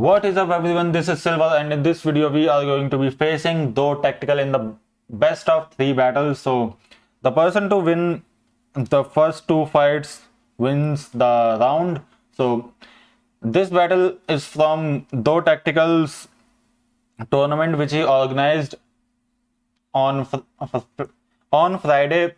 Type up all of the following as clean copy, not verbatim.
What is up everyone, this is Silver, and in this video we are going to be facing ThoTechtical in the best of 3 battles. So the person to win the first 2 fights wins the round. So this battle is from ThoTechtical's tournament which he organized on Friday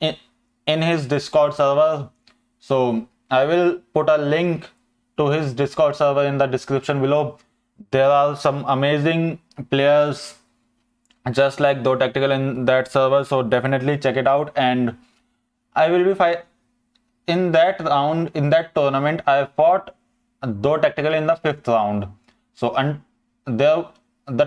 in his Discord server. So I will put a link to his Discord server in the description below. There are some amazing players just like ThoTechtical in that server, so definitely check it out. And I will be in that round, in that tournament. I fought ThoTechtical in the 5th round. So the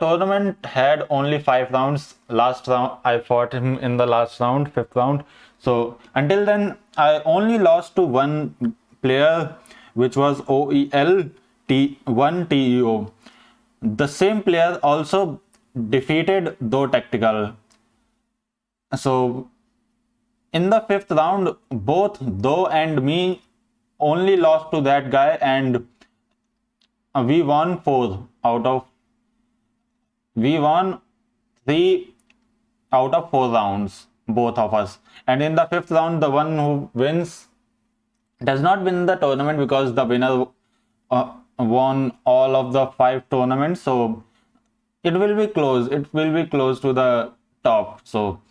tournament had only 5 rounds. Last round I fought him in the last round, 5th round. So until then I only lost to one player, which was OEL1TEO. The same player also defeated ThoTechtical. So in the 5th round, both Tho and me only lost to that guy, and we won 3 out of 4 rounds, both of us. And in the 5th round, the one who wins does not win the tournament because the winner won all of the 5 tournaments. So it will be close. It will be close to the top. So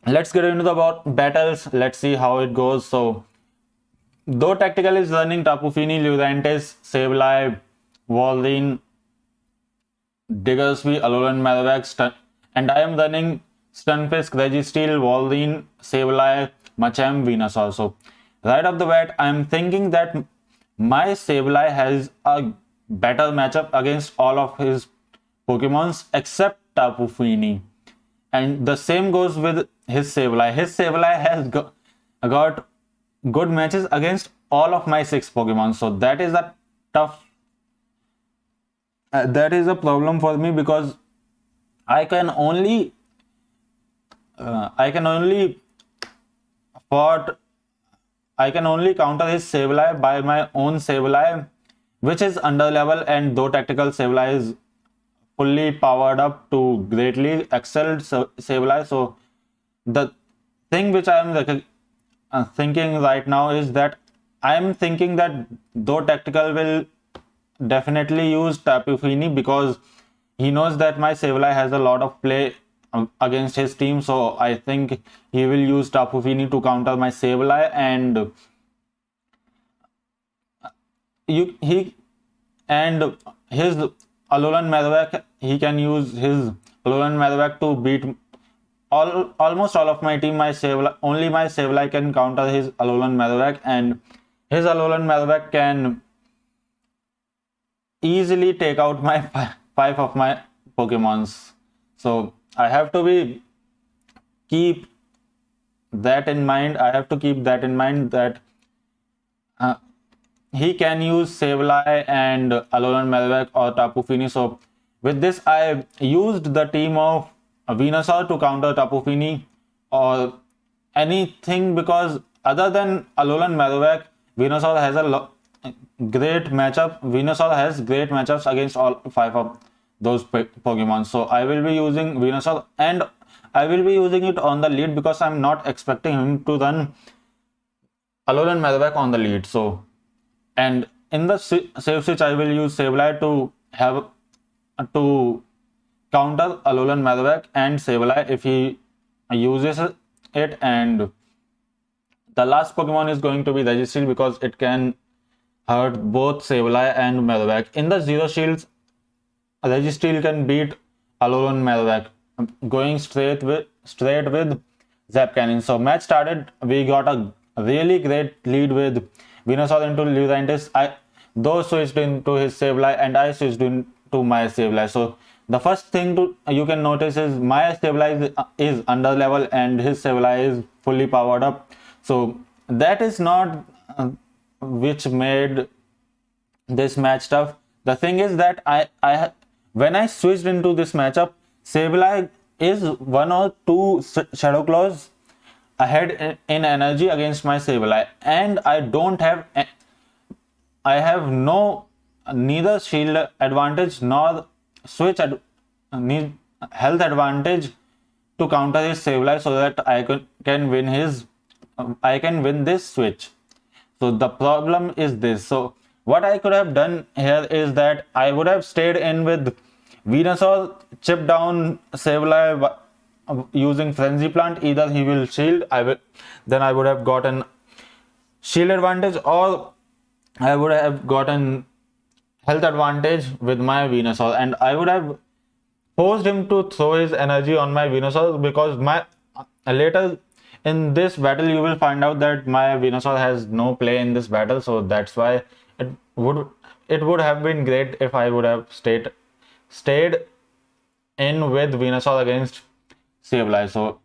let's get into the battles. Let's see how it goes. So ThoTechtical is running Tapu Fini, Lurantis, Sableye, Wolverine, Diggersby, Alolan Marowak, and I am running Stunfisk, Registeel, Wolverine, Sableye, Machamp, Venusaur. So right off the bat, I am thinking that my Sableye has a better matchup against all of his Pokemons except Tapu Fini. And the same goes with his Sableye. His Sableye has got good matches against all of my 6 Pokemon. So that is a tough that is a problem for me, because I can only counter his Sableye by my own Sableye, which is under level, and ThoTechtical Sableye is fully powered up to greatly excelled Sableye. So the thing which I am thinking right now is that I am thinking that ThoTechtical will definitely use Tapu Fini, because he knows that my Sableye has a lot of play against his team. So I think he will use Tapu Fini to counter my Sableye, and his Alolan Marowak, he can use his Alolan Marowak to beat almost all of my team. Only my Sableye can counter his Alolan Marowak, and his Alolan Marowak can easily take out my 5 of my Pokemons. So I have to keep that in mind. That he can use Sableye and Alolan Marowak or Tapu Fini. So with this, I used the team of Venusaur to counter Tapu Fini or anything, because other than Alolan Marowak, Venusaur has great matchups against all 5 of those Pokemon. So I will be using Venusaur, and I will be using it on the lead, because I'm not expecting him to run Alolan Marowak on the lead. So, and in the save switch, I will use Sableye to counter Alolan Marowak and Sableye if he uses it. And the last Pokemon is going to be Registeel, because it can hurt both Sableye and Marowak. In the Zero Shields, Registeel can beat Alolan Marowak, going straight with Zap Cannon. So match started, we got a really great lead with Venusaur into Lurantis. Tho switched into his Sableye, and I switched into my Sableye. So the first thing you can notice is my Sableye is under level and his Sableye is fully powered up. So that is not which made this match tough. The thing is that when I switched into this matchup, Sableye is 1 or 2 Shadow Claws ahead in energy against my Sableye, and I have no neither shield advantage nor need health advantage to counter his Sableye so that I can win this switch. So the problem is this. So what I could have done here is that I would have stayed in with Venusaur, chip down Sableye using Frenzy Plant. Either he will shield, then I would have gotten shield advantage, or I would have gotten health advantage with my Venusaur, and I would have forced him to throw his energy on my Venusaur, because later in this battle you will find out that my Venusaur has no play in this battle. So that's why it would have been great if I would have stayed in with Venusaur against Sableye. So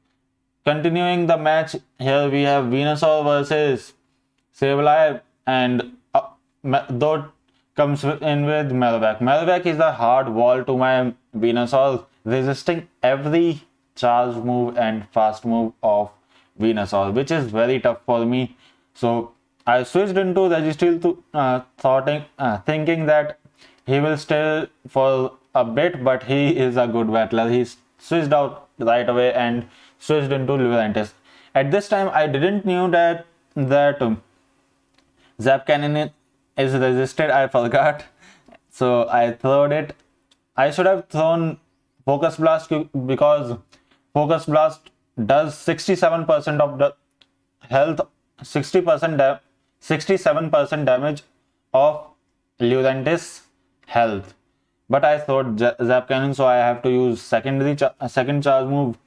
continuing the match, here we have Venusaur versus Sableye, and though comes in with Marowak. Marowak is a hard wall to my Venusaur, resisting every charge move and fast move of Venusaur, which is very tough for me. So I switched into Registeel to thinking that he will stay for a bit, but he is a good battler. He switched out right away and switched into Lurantis. At this time, I didn't knew that Zap Cannon is resisted. I forgot, so I throwed it. I should have thrown Focus Blast, because Focus Blast does 67% of the health, 67% damage of Lurantis health. But I thought Zap Cannon, so I have to use second charge move.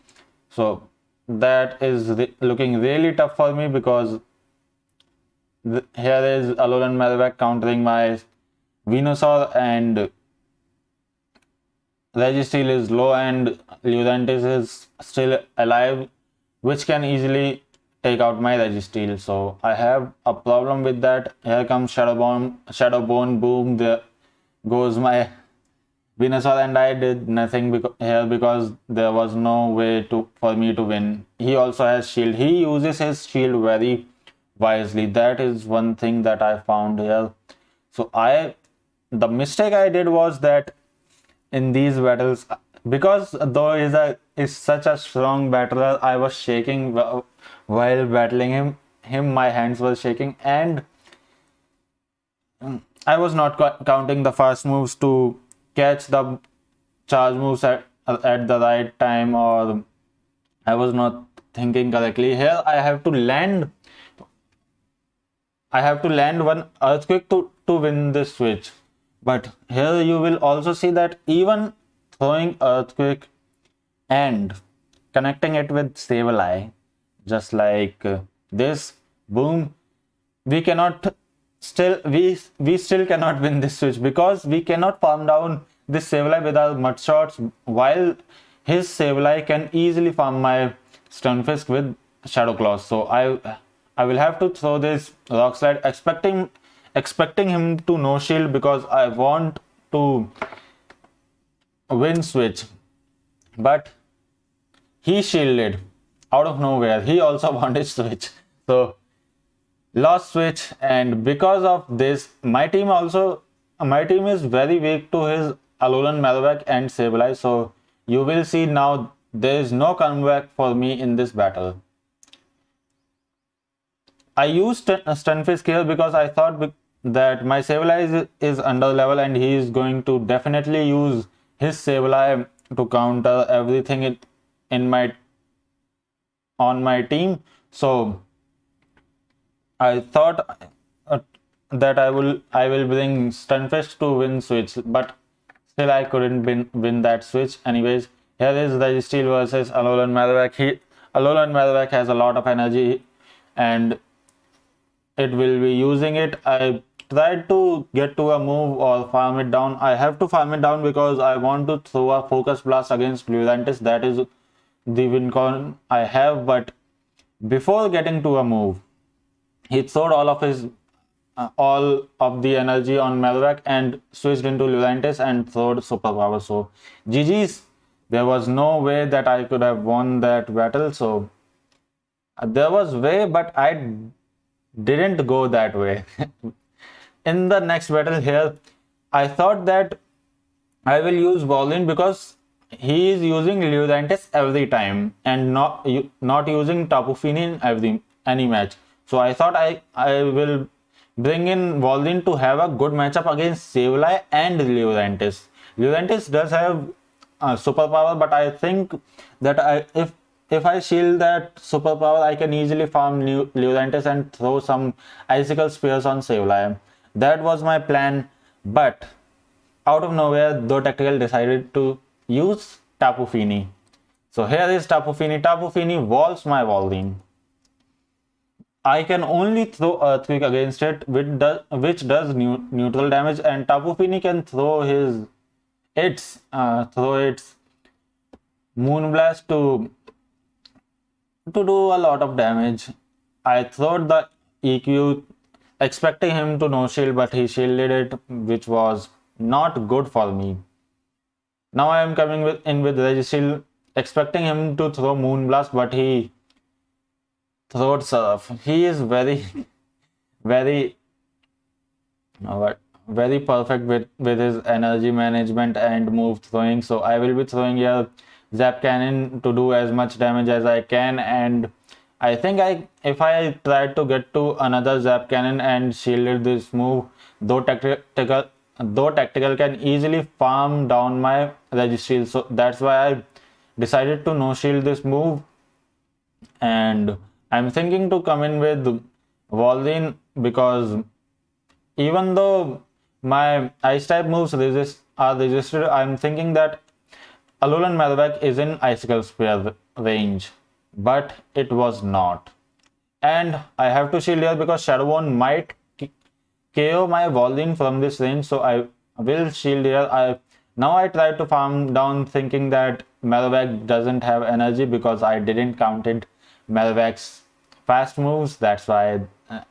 So that is looking really tough for me, because here is Alolan Marowak countering my Venusaur, and Registeel is low and Lurantis is still alive, which can easily take out my Registeel. So I have a problem with that. Here comes Shadowbone, boom, there goes my Venusaur, and I did nothing because there was no way for me to win. He also has shield. He uses his shield very wisely. That is one thing that I found here. So the mistake I did was that in these battles, because though is such a strong battler, I was shaking while battling him. My hands were shaking, and I was not counting the fast moves to catch the charge moves at the right time, or I was not thinking correctly. Here I have to land one Earthquake to win this switch. But here you will also see that even throwing Earthquake and connecting it with Sableye, just like this, boom, we still cannot win this switch, because we cannot farm down this Sableye with our Mud Shots, while his Sableye can easily farm my Stunfisk with Shadow Claws. So I will have to throw this Rock Slide, expecting him to no shield, because I want to win switch. But he shielded out of nowhere. He also wanted switch. So lost switch, and because of this, my team is very weak to his Alolan Marowak and Sableye. So you will see now there is no comeback for me in this battle. I used Stunfisk here because I thought that my Sableye is under level, and he is going to definitely use his Sableye to counter everything on my team. So I thought that I will bring Stunfisk to win switch, but still I couldn't win that switch. Anyways, here is Registeel versus Alolan Marowak. Alolan Marowak has a lot of energy, and it will be using it. I tried to get to a move or farm it down. I have to farm it down because I want to throw a Focus Blast against Lurantis. That is the win con I have. But before getting to a move, he throwed all of the energy on Marowak and switched into Lurantis and throwed Superpower. So GG's. There was no way that I could have won that battle. So there was way, but I didn't go that way. In the next battle here, I thought that I will use Volin because he is using Lurantis every time and not using Tapu Fini in any match. So I thought I will bring in Volin to have a good matchup against Sableye and Lurantis. Lurantis does have superpower, but I think that if I shield that superpower, I can easily farm Lurantis and throw some icicle spears on Sableye. That was my plan, but out of nowhere, ThoTechtical decided to use Tapu Fini. So here is Tapu Fini. Tapu Fini walls my Volin. I can only throw Earthquake against it, which does neutral damage, and Tapu Fini can throw its Moonblast to do a lot of damage. I throwed the EQ expecting him to no shield, but he shielded it, which was not good for me. Now I am coming in with Regishield, expecting him to throw Moonblast, but he throwed Surf. He is very, very, very perfect with his energy management and move throwing. So I will be throwing here Zap Cannon to do as much damage as I can, and I think if I tried to get to another Zap Cannon and shielded this move, ThoTechtical can easily farm down my Registeel. So that's why I decided to no shield this move, and I'm thinking to come in with Volin because even though my ice type moves are resisted, I'm thinking that Alolan Marowak is in Icicle Spear range, but it was not. And I have to shield here because Shadow Bone might KO my Volin from this range, so I will shield here. Now I tried to farm down thinking that Marowak doesn't have energy because I didn't counted Marowak's fast moves. That's why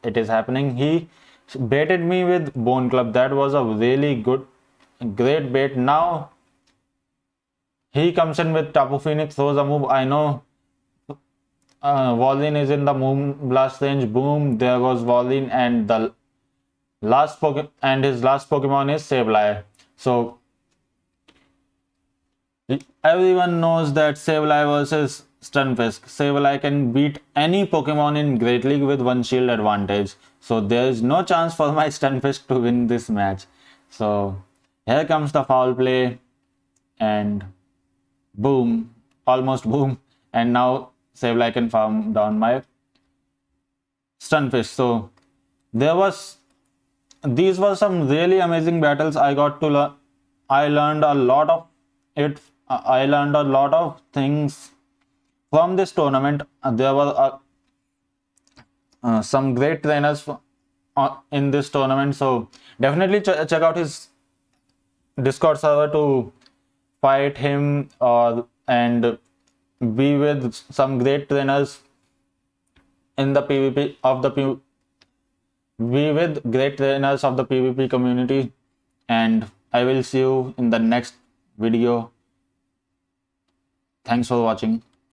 it is happening. He baited me with Bone Club. That was a really great bait. Now he comes in with Tapu Phoenix, throws a move. I know Volin is in the Moonblast range. Boom, there goes Volin, and his last Pokemon is Sableye. So everyone knows that Sableye versus Stunfisk. Sableye can beat any Pokemon in Great League with one shield advantage. So there is no chance for my Stunfisk to win this match. So here comes the foul play, and boom, almost boom, and now Sableye can farm down my Stunfisk. So these were some really amazing battles. I learned a lot of it. I learned a lot of things from this tournament. There were some great trainers in this tournament. So definitely check out his Discord server to fight him and be with some great trainers in the PvP of the be with great trainers of the PvP community, and I will see you in the next video. Thanks for watching.